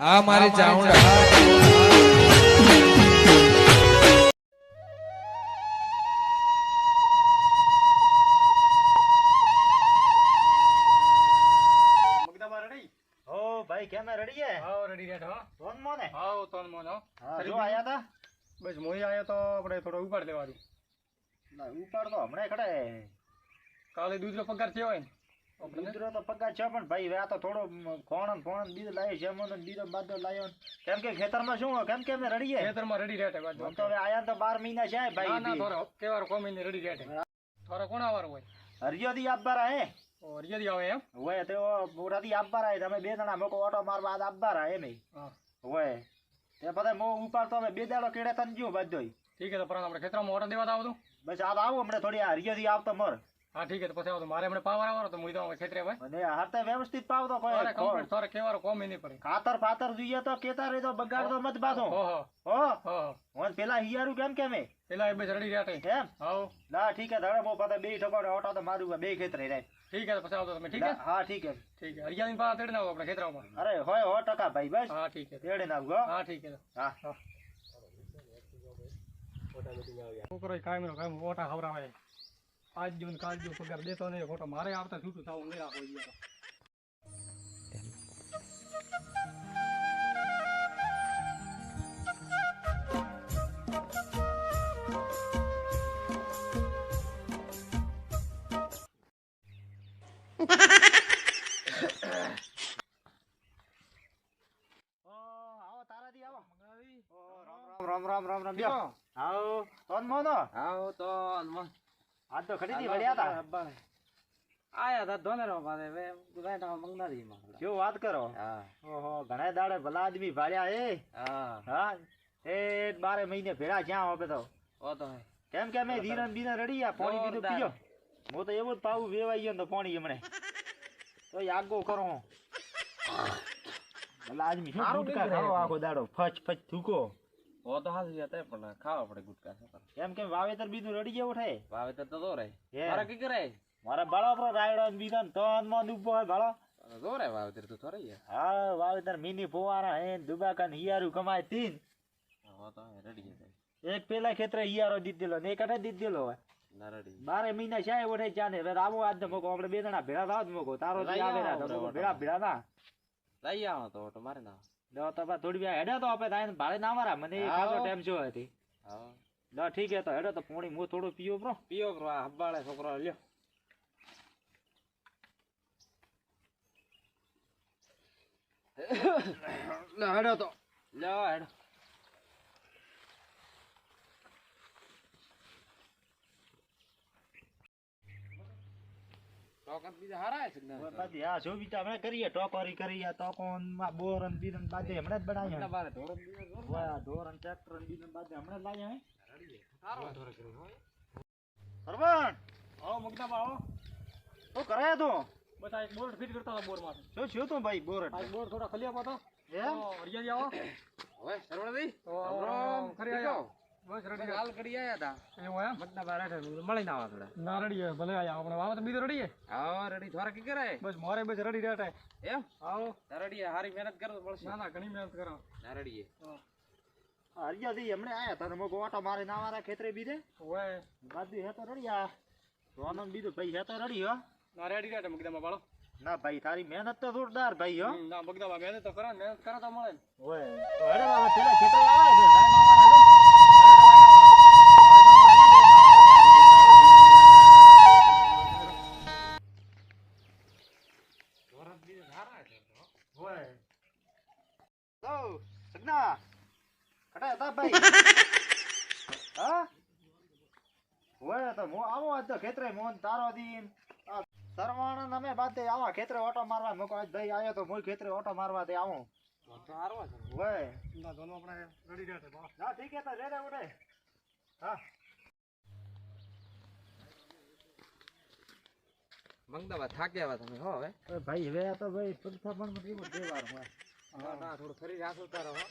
આ મારી ચાઉંડા ભાઈ કેમ રેડી હે? હાવ રેડી રેડ હો. તોન મોને? હાવ તોન મોનો. હા જો આયા તા? બસ મોઈ આયો તો આપણે થોડો ઉપાડ લેવાનું. ના ઉપાડ તો હમણે ખડે. કાલે દૂધનો પગાર થયો હોય ને. દૂધરો તો પગાર છે પણ ભાઈ આ તો થોડો ફોણ દીધ લાયો છે મને દીધો બાદો લાયો. કેમ કે ખેતરમાં શું કેમ કે મે રેડી હે? ખેતરમાં રેડી રેટ હે બાજુ. તો હવે આયા તો 12 મહિના છે ભાઈ. ના થોડો કેવાર કોમીને રેડી રેટ હે. થોડો કોણ આવાર હોય? હરિયોદી આપબારા હે? ઓ હરિયાદી આવે એમ? હોય તો મોરાથી આપબારા તમે બે જણા મોકો ઓટો મારવા આજ આપબારા હે નહીં. હા. હોય. તે બધા મો ઉપાડતો હવે બે દાડો કેડે તન જ્યો બાદોય. ઠીક હે તો પરમ આપણે ખેતરમાં ઓટો દેવા આવો તો. બસ આ આવો હમણે થોડી હરિયોદી આવતો મર. હા ઠીક હે તો પછી આવો તો મારે હમણે પાવર આવવાનો તો મુઈ તો ખેતરે ભાઈ. અને હાતે વ્યવસ્થિત પાવ તો કોઈ અરે કમ્પ્લીટ થોડે કેવાર કોમી નહીં પડે. ખાતર પાતર જોઈએ તો કેતા રે તો બગાડતો મત પાછો. ઓહો હો હો ઓન પેલા હિયારું કેમ કેમે પેલા એ બસ રેડી રેટ હે. એમ હાવ ના ઠીક હે ધડે મો પાછા બે ઠકોડે ઓટો તો મારું બે ખેતરે રે. ઠીક હે તો પછી આવતો તમે ઠીક હે? હા ઠીક હે. ઠીક હે હરિયાદી પાછા તેડી નાખો આપણે ખેતરમાં. અરે હોય 100% ભાઈ બસ હા ઠીક હે. તેડે નાખો. હા ઠીક હે. હા છોકરો કાયમ ઓટા ખવડાવે. આજ જો કાલ જો પગાર દેતો નહીં ખોટો મારે આવતા છૂટું થવું નહીં રાખો જોઈએ. આવો તારાથી આવો રામ રામ રામ રામ બ્યો આવો તોન મોનો આવો તો આજ તો ખરીદી વળ્યા તા આયા તા ધોનેરો પાસે વે બેઠા મંગનારી માં કેવું વાત કરો. હા ઓહો ઘણા દાડે ભલા આદમી ભાળ્યા એ હા હા એ 12 મહિને ભેળા જ્યાં હવે તો ઓ તો કેમ કે અમે ધીરન બીને રડી આ પાણી બીજું પીજો. હું તો એવું જ પાવું વેવાઈ ગયો ને તો પાણી હમણે તો આગો કરો ભલા આદમી શું ગુટકા ખાવો આખો દાડો ફચ ફચ થૂકો. ઓ તો હાથ જતા પણ ખાવા પડે ગુટકા છે કેમ કે વાવેતર બીજું રડી જેવું થાય. વાવેતર તો દોરે હે. મારા કી કરે મારા બાળો પર રાયડો ને બીજો ને તો માં ડૂબો હોય બાળો. દોરે વાવેતર તો થોરે યાર હા વાવેતર મિની ફોવારા હે દુબાકા ને હિયારું કમાય તીન. ઓ તો રેડી છે એક પેલા ખેતરે હિયારો દીધેલો ને એક અઠે દીધેલો હોય. ના રેડી 12 મહિના છે ઓઠે ચાને હવે આવો આજ તો મોકો આપણે બે જણા ભેળા થાવ મોકો તારો થી આવે ના તો ભેળા ભેળા ના લઈ આવો તો ઓટો મારે ના લો તો બા થોડી વાર હેડે તો આપણે તાઈને ભાડે ના મારા મને ખાસો ટાઈમ જો હતી. હા લો ઠીક હે તો હેડો તો પાણી મો થોડું પીયો બ્રો. પીઓ બ્રો આ હબ્બાળે છોકરો લ્યો લો હેડો તો લ્યો હેડ ટોકન બીજા હારા છે ને બાદી હા જો બીટા આપણે કરીએ ટોકરી કરીએ ટોકોન માં બોર અને બીરન બાદે હમણાં જ બનાવ્યા. બારે ઢોરો બીજો વાહ ઢોર અને ટ્રેક્ટર અને બીરન બાદે હમણાં જ લાવ્યા હે. સારો ઢોરો કર્યો હોય સરવણ આવો મગદામાં આવો. શું કરે તું? બસ આ એક બોર્ડ ફિટ કરતા હતા બોર માંથી. શું થયું તું ભાઈ બોર આ બોર્ડ થોડા ખલી આપો તો. એમ હરિયાદી આવો. હવે સરવણભાઈ તો ખરી આયા. બસ રેડી હાલ કરી આયા તા એવું એમ? મતના બાર મળી ના આવા થોડા ના રેડી હે ભલે આયા આપણે વાવા તો બીજો રેડી હે. હા રેડી થોડા કી કરે બસ મારે બસ રેડી રહેતા એમ આવો. રેડી હારી મહેનત કરો તો મળશે ના ના ઘણી મહેનત કરો. ના રેડી હરિયાથી હમણે આયા તને મોકો ઓટો મારે ના મારા ખેતરે બીજે ઓય બાદી હે તો રડિયા રોનન બીજું ભાઈ હે તો રડી હો. ના રેડી રહેતા મગદામાં બાળો. ના ભાઈ તારી મહેનત તો જોરદાર ભાઈ હો. ના મગદામાં મહેનત તો કરો મહેનત કરો તો મળે ને. ઓય તો હેડો હવે પેલા ખેતરે આવે છે જાય મામા હેડો. ઓય તો સગના કટા હતા ભાઈ હા ઓય તો મો આવો આજ તો ખેતરે મોન તારો દીન સરવાણ અમે બાતે આવા ખેતરે ઓટો મારવા મોકો આજ ભાઈ આયો તો મોય ખેતરે ઓટો મારવા તે આવો તો હારો છે ઓય ના દોનો આપણે રેડી રહેતા બાળો. ના ઠીક હે તો રે ઉડે હા મંગદાવા થાક્યા વા તમે હો હવે ઓય ભાઈ હવે આ તો ભાઈ પગથા પણ મત એવું દેવાર હોય હા ના થોડું ફરી રાસો તારો હો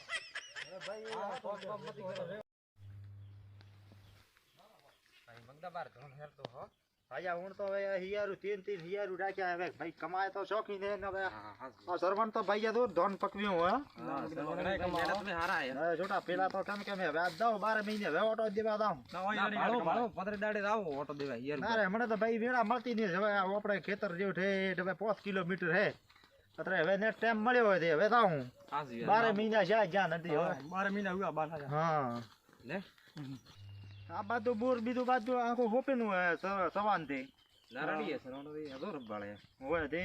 અરે ભાઈ હા પગ પગ મતી કરો ભાઈ મંગદા બાર ધોન હેરતો હો ભાઈ હું તો હવે હિયારું તીન હિયારું રાખ્યા હવે ભાઈ કમાય તો શોખીન હે ને હવે આ સરવણ તો ભાઈ તો ધોન પકવ્યું હો હવે છોટા પેલા તો કેમ હવે આ દઉં 12 મહિને હવે ઓટો દેવા દઉં ના રે મને તો ભાઈ વેળા મળતી નહીં હવે આપણે ખેતર જેવું ઠેઠ હવે 5 કિલોમીટર હે અત્યારે હવે ને ટાઈમ મળ્યો હોય તે હવે જાઉં 12 મહિના જ્યાં નથી હવે 12 મહિના હુआ બાના હા લે આ બાજુ બોર બીજું બાજુ આખું હોપેનું સવાન થી નારડીએ સરવણો અધોર બાળે હોય તે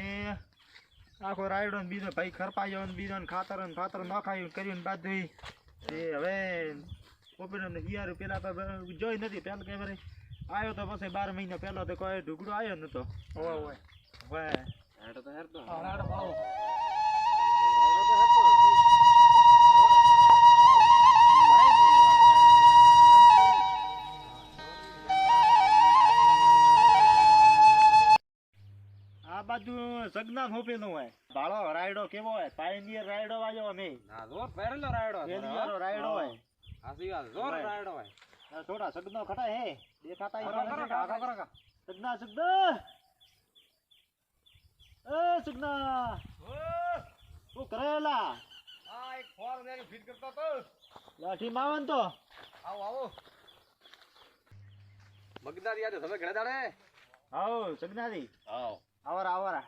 આખો રાયડો ને બીજો ભાઈ ખરપાયો ને બીજો ને ખાતર નખાયું કર્યું ને બાજુ તે હવે હોપેનું ને હિયારું પેલા તો જોઈ નથી પેલા કે વરે આવ્યો તો પછી 12 મહિના પહેલો તો કોઈ ઢુકડો આવ્યો નતો ઓય હેડો તો હેડો આડા ભાવ આ બાજુ સગના હોપેનું હોય ભાળો રાયડો કેવો હોય પાયનિયર રાયડો વાજો અમે ના જોર પહેરેલો રાયડો પેલીવાળો રાયડો હોય હાસી વાત જોર રાયડો હોય થોડા સગનો ખટા હે દેખાતા સગના એ સગના શું કરેલા આ એક ફોર ને ફિટ કરતો તો લાઠી માવન તો આવો મગદાર યાદ તમે ઘણા દાડે આવો સગનાજી આવો આવરા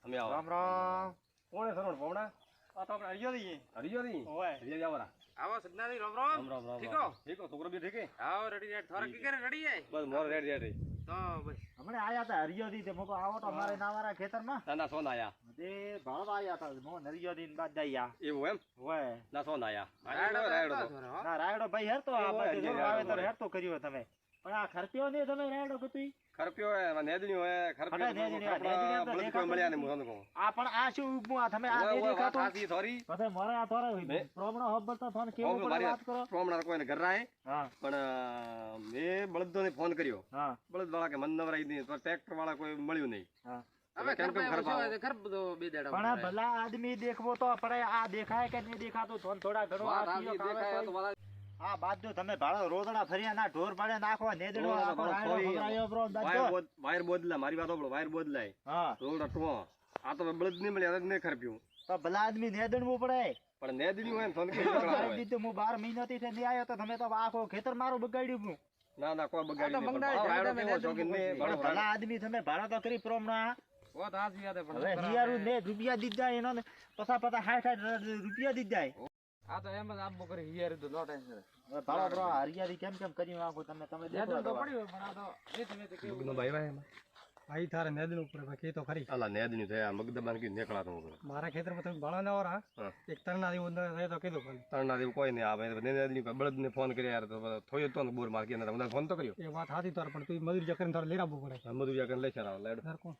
તમે રામ રામ કોણે સરવણ ભમણા આ તો આપણે હરિયો દઈએ ઓય હરિયો આવરા આવો સગનાજી રામ રામ ઠીકો ઠીકો છોકરો બી ઠીકે આવો રેડી રેડ થોડા કી કરે રેડી હે બસ મોર રેડી હમણે તો બસ આયા હતા હરિયોથી તે મોકો આવો તો મારે નાવારા ખેતરમાં ના સોન આયા તે ભાળવા આયા હતા મો હરિયોથી બાદ દઈયા એવું એમ હોય ના સોન આયા રાયડો ના રાયડો ભાઈ હેરતો આ બાજુ જો વાવેતર હેરતો કર્યો તમે પણ આ ખર્પ્યો ને તમે રાયડો કતું ખરપ્યો હે નેદણી હોય ખરપ્યો નેદણી હોય, નેદણી તો બળદ કોઈ દેખાતો મળ્યા ને હું કહું આ પણ આ શું ઉભું આ તમે આ દે દેખાતો ખાસી થોરી પછી મારે આ થોરે પ્રોબ્લેમ હબ્બર તો ફોન કેવું પડે વાત કરો પ્રોમણા કોઈને ઘર રાય હા પણ મેં બળદોને ફોન કર્યો હા બળદ વાળા કે મન નવરાઈ નહીં તો ટ્રેક્ટર વાળા કોઈ મળ્યું નહીં હા હવે કેમ કેમ ખરપ ખરપ આવે ખરપ તો બે દેડા પણ આ ભલા આદમી દેખવો તો પડે આ દેખાય કે નહીં દેખાતું તો થોડા ઘણો આ કીયો કાવે તો આ બાજુ તમે ભાડો રોદડા ફર્યા ના ઢોર પડે નાખો નેદડો આખો રાયડો ખવડાયો બ્રો દાદો વાયર બોદલા મારી વાત સાંભળો વાયર બોદલાય હા રોડ ટવો આ તો બળદ નહીં મળ્યા નહીં ખરપ્યું તો ભલા આદમી નેદડવું પડે પણ નેદણી હોય ને ફોન કરી મારી દીધું હું 12 મહિનાથી છે નહીં આવ્યો તો તમે તો આખો ખેતર મારું બગાડ્યું ના કોઈ બગાડી નહીં પણ ભલા આદમી તમે ભાડા તો કરી પ્રોમના ઓ તો હાસી વાત હવે હિયારું ને રૂપિયા દીધા એનો ને પછા 60 રૂપિયા દીધા આ તો એમ જ આપવો કરી હિયર તો નો ટેન્શન હવે ભાડા બ્રો હરિયારી કેમ કર્યું આખું તમે દેડો તો દેખો પડ્યો પણ આ તો વેચ કેવું ભાઈ તારે નેદણી ઉપર ભાઈ તો ખરી અલા નેદણી થયા મગદબાન કી નીકળાતો મારા ખેતરમાં તમે ભાળા ના ઓરા એક તરના દેવું રહે તો કીધું ખાલી તરના દેવું કોઈ નહીં આવે નેદણી બળદ ને ફોન કર્યા યાર તો થોયો તો બોર માર કે તમને ફોન તો કર્યો એ વાત સાચી તાર પણ તું મજૂરી કરીને તારે લઈ આવવું પડે મજૂરી કરીને લઈ ચાલ લેડ સર કોણ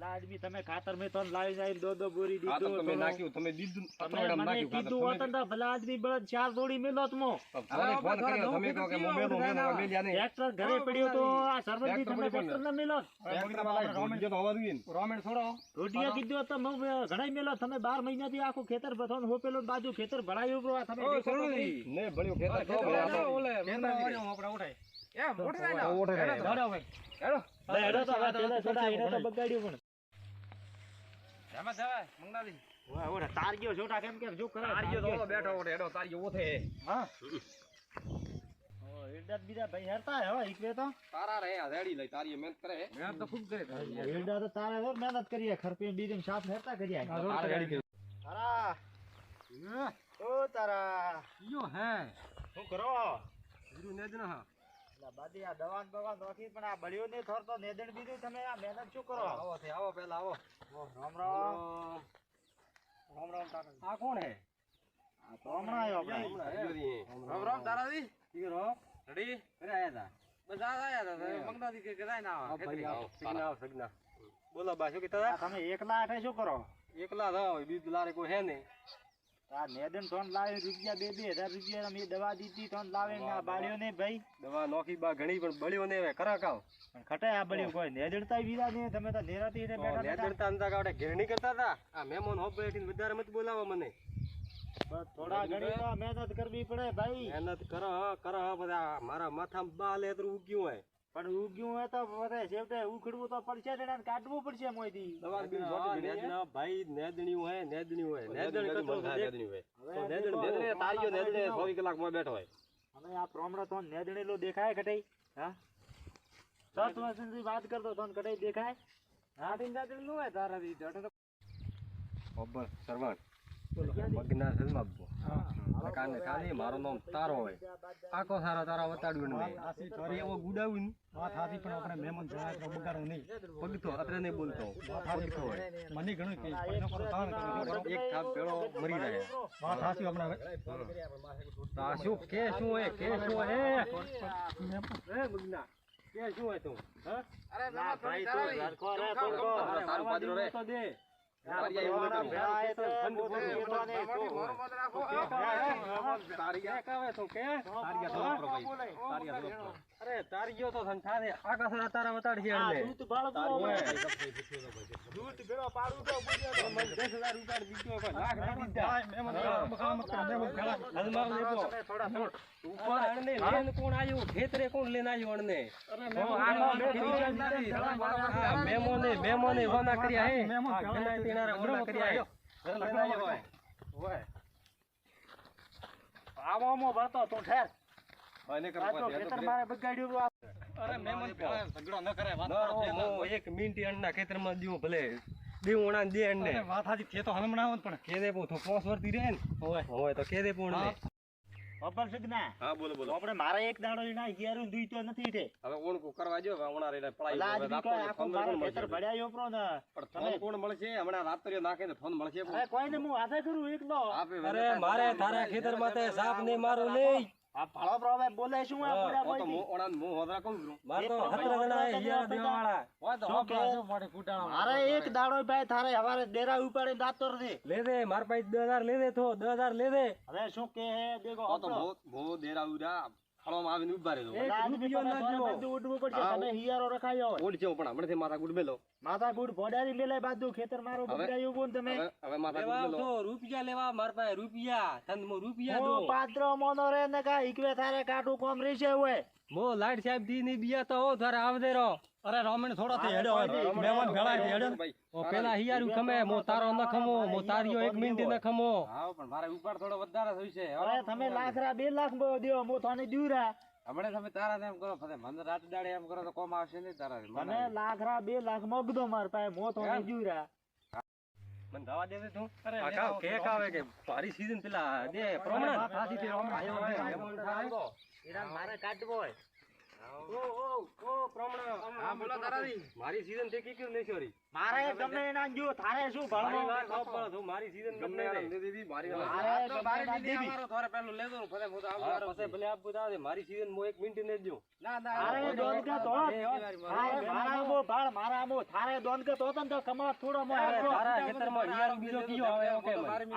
આદમી તમે ખાતર મેં તો લાવી જાય દો બોરી આ તો દીધું તમે નાખ્યું તમે દીધું તમે મને કીધું હોત ને ભલા આદમી બળદ ચાર જોડી મેલો તમો ફોન કર્યો તમે કહો કે મેલો મેલ્યા નહીં ટ્રેક્ટર ઘરે પડ્યો તો આ સર્વજી તમે ટ્રેક્ટર ના મેલો રોમેન છોડો રોટિયા કીધું તો ઘણા મેલો તમે 12 મહિનાથી આખું ખેતર બથોન હોપેલો બાજુ ખેતર ભરાયું બ્રો તમે ને ભળ્યું ખેતર તો ઓલે આપણે ઉઠાય એ મોટે ના ઓઠે હેડો ભાઈ હેડો હેડો તો હવે પેલા છોડા એને તો બગાડ્યું પણ એમાં જવાય મંગનાજી ઓય ઓય તારગ્યો છોટા કેમ શું કરે તારીયો તો બેઠો ઓઠે હેડો તારીયો ઓઠે હા ઓ એડા બીજા ભાઈ હેરતા હે હો ઈકવે તો તારા રે રેડી લઈ તારીયો મહેનત કરે મેં તો ખૂબ કરે એડા તો તારે હો મહેનત કરીએ ખરપી બીજમ સાફ હેરતા કરીએ તારે રેડી કરી તારા ઓ તારા યો હે શું કરો બીજું નેજ ના હા બાદી આ દવાન બવાન નોખી પણ આ બળ્યો ને થોર તો નેદણ બીજું તમે આ મહેનત શું કરો આવો છે આવો પહેલા આવો રામ રામ તારા આ કોણ હે આ તો હમણાં આવ્યો આપણે રામ રામ દાદાજી હીરો રેડી અરે આયા તા બસ આયા તા મંગનાજી કે કદાય ના આવે સગના બોલો બા શું કીધા તમે એકલા આઠે શું કરો એકલા થાવ બીજ લારે કોઈ હે નહીં આ નેદન ટોન લાવે રૂપિયા 2,000 રૂપિયા મેં દવા દીધી ટોન લાવે ને આ બાળ્યો ને ભાઈ દવા નોખી બા ઘણી પણ બળ્યો ને હવે કરા કાવ પણ ખટે આ બળ્યું કોઈ નેદડતા વીરા ને તમે તો નેરાતી ને બેઠા નેદડતા અંતા કાવડે ઘેરણી કરતા હતા આ મહેમાન હોપ બેઠીને વધારે મત બોલાવો મને બસ થોડા ઘણી તો મહેનત કરવી પડે ભાઈ. મહેનત કરો બધા મારા માથામાં બાલ એટલું ઉગ્યું હોય પણ ઉગ્યું હોય તો બધે છેવટે ઉખડવું તો પડશે ને એને કાઢવું પડશે મોયથી. દવા બી ભાઈ નેદણી હોય નેદણી હોય તારીઓ નેદણી 24 કલાકમાં બેઠો હોય અને આ પ્રોમડો તો નેદણેલો દેખાય કટાઈ. હા સત વર્ષની વાત કરતો તો કટાઈ દેખાય. હા તીન દાદણ નું હોય તારાથી જડે તો ખબર સરવણ મગના સલમાબો કાને કાલે મારો નામ તારો હોય આખો સારા તારા વતાડ્યું ને એવો ગુડાવું વાત હાથી પણ આપણે મહેમાન જણાય તો બગાડો નહીં પગતો અત્રે નહીં બોલતો પગતો હોય મને ઘણું કે એક થાપ પેલો મરી રહે વાત હાથી આપણે આ શું કે શું હોય મગના કે શું હોય તું અરે ના ભાઈ તો લડકો રે પડકો તારું પાદરો રે તો દે. અરે તારીઓ તો સંથાને આકાશ તારા વતાડી છે એટલે દૂધ બાળકો દૂધ ગળો પાડું તો બુજ્યો મને 10,000 રૂપિયા દીધો કોઈ લાખ ના દીધા મહેમાન ઉપર અણને લેન કોણ આવ્યું ખેતરે કોણ લેન આવ્યું અણને મેમોને વના કર્યા હે ગના તીનારા વના કર્યા હે ઓય આવામાં બતો તું ઠેર. અને આ તો ખેતર મારે બગાડ્યું. અરે મહેમાન ઝઘડો ન કરે વાત કરો એક મિનિટ અણના ખેતરમાં દીવું ભલે દીવોણા દે અણને વાત હાજી કે તો હલમણાવ પણ કેદે પો તો 5 વર્ષથી રહે ને હોય તો કેદે પોણ ને અપર સગના. હા બોલો આપણે મારે એક દાડો એના હિયારું દુઈતો નથી ઠે. હવે ઓણ કો કરવા જો ઓણા રે પડાઈ લાજ બી કોઈ આખો મારો ખેતર ભડ્યા ઉપરો ને પણ ફોન કોણ મળશે હમણાં રાત્રિયો નાખે ને ફોન મળશે અરે કોઈને હું આધે કરું એકલો. અરે મારે તારા ખેતર માં તે સાપ ને મારું નહીં આ ફાળો પ્રોવે બોલે શું આ પૂરા તો કોઈ ઓણા મો હોદરા કહું માર તો 17 જણા હિયા દેવા વાળા હોય તો શું મોડે ફૂટાણા મારે એક દાડો ભાઈ થારે હવારે ડેરા ઉપાડીને દાતર દે. લે દે માર પાસે 10000 લે દે તો 10000 લે દે હવે શું કે હે દેખો તો બહુ દેરા ઉડા ખાળોમાં આવીને ઉભા રહેજો ઉડવું પડશે. તમે હિયારો રખાયો હોય ઓડ છે પણ હમણાંથી માથા ગુડ મેલો માથા ગુડ ભોડારી મેલે બાજુ ખેતર મારો બગાડ્યું બોલ તમે. હવે માથા ગુડ મેલો તો રૂપિયા લેવા માર પાસે રૂપિયા તન મો રૂપિયા દો હું પાત્ર મોનો રે ને કા ઈકવે થારે કાટું કોમ રેશે હોય. મો લાઈટ સાહેબ દી ની બિયા તો હો થારે આવદે રો અરે રોમણ થોડો થી હેડો મહેમાન ભેળા હેડો ઓ પેલા હિયારું ખમે મો તારો ન ખમો મો તારીઓ 1 મિનિટ ન ખમો હા પણ મારે ઉપર થોડો વધારે થઈ છે અરે તમે લાખરા 2 લાખ દેવો મો થાને દીવરા હમણે તમે તારા ને એમ કરો ફતે મને રાત દાડે એમ કરો તો કોમ આવશે નહીં તારા તમે લાખરા 2 લાખ મગદો માર પાસે મો થાને દીવરા મને દવા દે તું અરે કાકા કેક આવે કે પારી સીઝન પેલા દે પ્રમાણ આથી તે રોમણ આવ્યો એરા મારે કાઢવો હોય. ઓ પ્રમાણ હા બોલો તારાથી મારી સીઝન તે કીકર નહીં સોરી મારે ગમે એના જો થારે શું ભણવો તું મારી સીઝન ગમે દે દીદી મારી મારે તો બારી દીદી અમારો થોરે પેલું લેજો ફતે હું તો આવું પછી ભલે આપ બતા મારી સીઝન મો 1 મિનિટ ને દઉં ના ના અરે દોન કે તો મારા મો બાળ મારા મો થારે દોન કે તો તન તો કમા થોડો મો તારા ખેતરમાં હિયારો બીજો કયો આવે ઓકે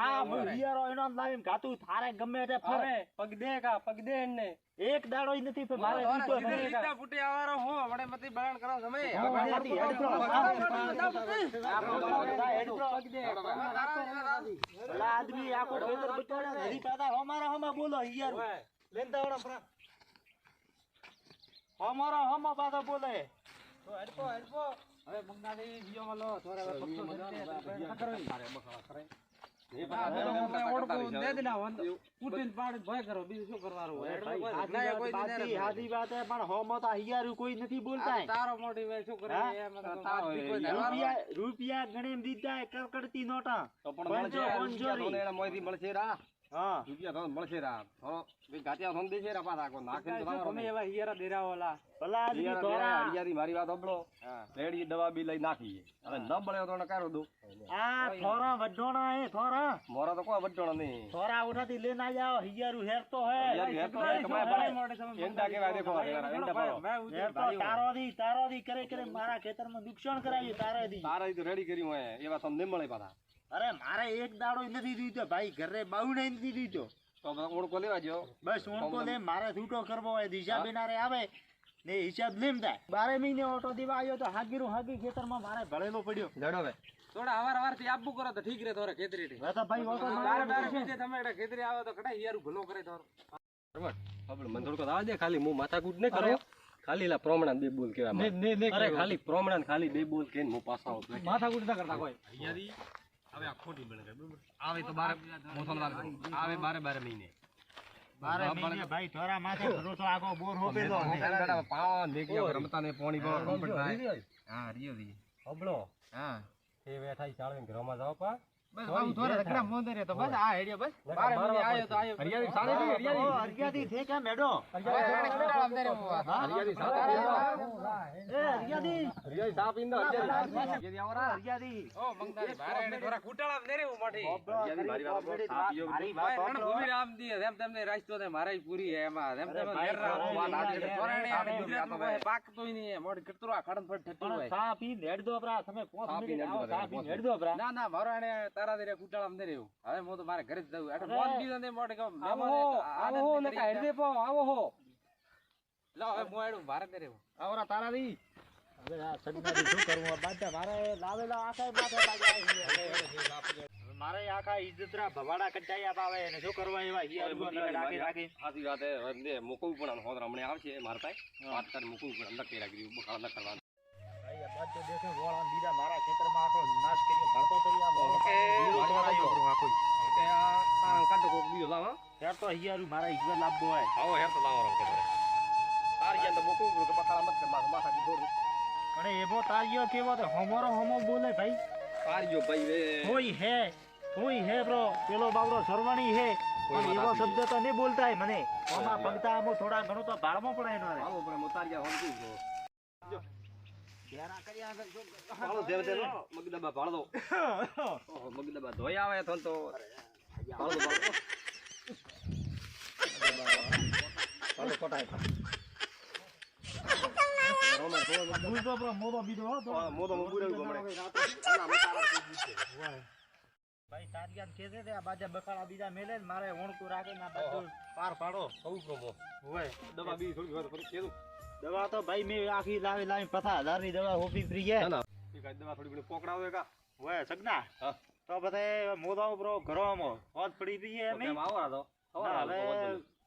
આ મો હિયારો એનો લાવીને ગાતું થારે ગમે તે ફરે પગ દે ને એક દાડો ય નથી ફે મારે ઊંચો થઈ ઈટા ફૂટી આવારો હું હમણે મતી બળણ કરો તમે આદમી આખો ખેતર બચાડે હરી પાદા હમારા હમા બોલો હિયારો લેન દાવડા ફરા હમારા હમા પાદા બોલે તો હેડપો હવે મંગાવી જીઓ માં લો થોરે પક્કો મારે બખવા કરે રૂપિયા ગણી દીધા કડકડતી નોટા મળશે રા હા રૂપિયા મળશે રા ગાંઠિયા ધોન દેશે રા પાછા નાખે એવા હિયારા દેરાવાલા ભલા મારી વાત સાંભળો રેડી દવા બી લઈ નાખીએ હવે ન બળ્યો તો કાઢો દો આ થોરા વઢોણા હે થોરા મોરા તો કોઈ વઢોણા નહીં થોરા ઉઠાતી લેને આ જાઓ હિયારું હેર તો હે એંડા કેવા દેખો એંડા તારો દી કરે મારા ખેતરમાં નુકસાન કરાવ્યું તારે તો રેડી કર્યું હોય એવા તમને મળે પાછા અરે મારે એક દાડો નથી દીધો ભાઈ ઘરે બાવડે નથી દીધો તો ઓળકો લેવા જો બસ ઓળકો લે મારે છૂટો કરવો હોય દિશા બિનારે આવે ને હિસાબ લેમ થાય 12 મહિને ઓટો દેવા આવ્યો તો હાગીરું હાગી ખેતરમાં મારે ભળેલો પડ્યો જડો હવે થોડા હવાર થી આપવું કરો તો ઠીક રહે થોડા ખેતરી થી હવે તો ભાઈ ઓટો બાર બાર મીઠે તમે એટલે ખેતરી આવે તો કડાઈ યાર ભલો કરે થોડો આપણે મને થોડુંક આવા દે ખાલી હું માથાકૂટ નહીં કરો ખાલી લા પ્રમાણ બે બોલ કેવા અરે ખાલી પ્રમાણ ખાલી બે બોલ કેન હું પાછા આવું માથાકૂટ ના કરતા કોઈ અહીંયાથી હવે આ ખોટી બને બરાબર આવે તો બાર મોથો લાગે આવે 12 મહિને 12 મહિને ભાઈ ઢોરા માથે ભરોસો આગો બોર હોપે તો પાવા દેખ્યા રમતા ને પાણી પર કમ્પ્લીટ થાય હા રિયો દી હબળો હા એ વેઠાઈ ચાળવીને ઘરમાં જાવ પા બસ આમ થોડા રખડા મોંદે રે તો બસ આ હેડિયો બસ 12 મહિને આયો તો આયો હરિયાળી સાડે હરિયાળી છે કે મેડો હરિયાળી સા પીંદો હરિયાળી આવરા હરિયાળી ઓ મંગદારી બારે એને થોડા કુટાળા દે રે મોટી હરિયાળી મારી વાત સા પીયો મારી વાત ભાઈ ભૂમિ રામ દી એમ તમને રાસ્તો ને મારાઈ પૂરી હે એમાં એમ તમે ઘેર રામ વાત આજે તોરણે આ ગુજરાતમાં પાક તોય નહીં મોડ કેટલો આ ખડન ફટ ઠટ્ટી હોય સા પી નેડ દો આપરા તમે 5 મિનિટ આવો સા પી નેડ દો આપરા ના ના મારો એને તારા દે કુટાળા માં દે રેવું હવે હું તો મારે ઘરે જ જવું એટલે મોડ દી ને મોડે કહું આવો હો ને કા હેડે પો આવો હો લો હવે હું આડું ભારત દે રેવું આવરા તારા દી હવે આ સગનાથી શું કરવું આ બાદા મારે લાવેલા આખા માથે બાજા મારે આખા ઇજ્જતરા ભવાડા કચાયા પાવે ને શું કરવા એવા હિયાર રાખી રાખી આથી રાતે ને મુકવું પણ હોદ રમણે આવશે માર પાસે વાત કર મુકવું પણ અંદર કે રાખી દીધું બખાડા કરવાનું ભાઈ આ બાદ તો દેખો વોળા બીજા મારા ખેતરમાં આખો નાશ કર્યો ભરતો કરી આ ઓકે આ તાર કાઢો કોક બીજો લાવ યાર તો હિયાર મારા ઇજ્જત લાવવો હોય આવો હેર તો લાવો રમ કે તાર યાર તો મુકવું કે બખાડા મત કર માથા કી દોડ અરે એવો તારિયો કેવો તો હમોરો હમો બોલે ભાઈ તારિયો ભાઈ વે કોઈ હે બ્રો પેલો બાવડો સરવાણી હે પણ એવો શબ્દ તો નહીં બોલતા હે મને ઓમાં પગતા આમો થોડા ઘણો તો ભાળમાં પડે એનો રે આવો પણ મોતારિયા હોન કી જો ઘેરા કર્યા ભાળો દેવ દેવ મગદબા ભાળો ઓહો મગદબા ધોઈ આવે તો ભાળો ભાળો કોટાય મોદો બીજો હતો મોદો મુબુરે ગમણે ભાઈ તારિયાન કે છે આ બાજા બખાડા બીજા મેલે ને મારે ઓણકું રાખે ના બધું પાર પાડો કહું પ્રમો હોય દવા બી થોડી વાર ફરી કેવું દવા તો ભાઈ મેં આખી લાવી 50,000 ની દવા હોપી ફ્રી છે ના એ કાઈ દવા થોડી ઘણી પોકડાવે કા હોય સગના હા તો બધે મોદો બ્રો ઘરોમાં હોત પડી પીએ અમે કેમ આવરા તો હવે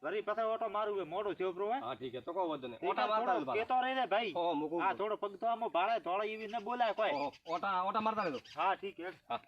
વરી પાછો ઓટો મારું મોડું થયો બ્રો હા ઠીક છે તો કહો વધને ઓટા મારતા કેતો રહી ને ભાઈ ઓ મુકુ આ થોડો પગ તો આમ ભાળે થોડા એવી ન બોલાય કોઈ ઓટા મારતા રહેજો હા ઠીક હે હા